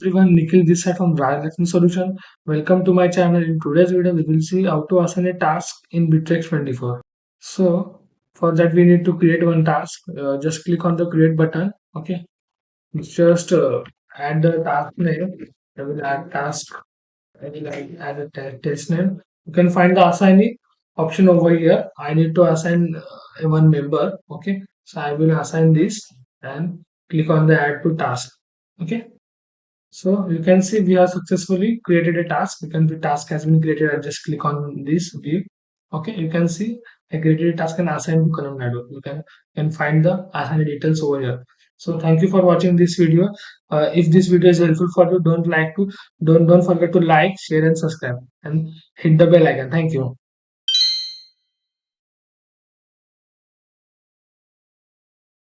everyone, Nikhil this side from Rajlakshmi Solution. Welcome to my channel. In today's video, we will see how to assign a task in Bitrix24. So, for that, we need to create one task. Just click on the create button. Okay, just add the task name. I will add task. I will add a test name. You can find the assignee option over here. I need to assign one member. Okay, so I will assign this and click on the add to task. Okay. So you can see we have successfully created a task. You can the task has been created. I just click on this view. Okay, you can see I created a task and assigned to Kanam Nadu. You can find the assigned details over here. So thank you for watching this video. If this video is helpful for you, don't forget to like, share, and subscribe, and hit the bell icon. Thank you.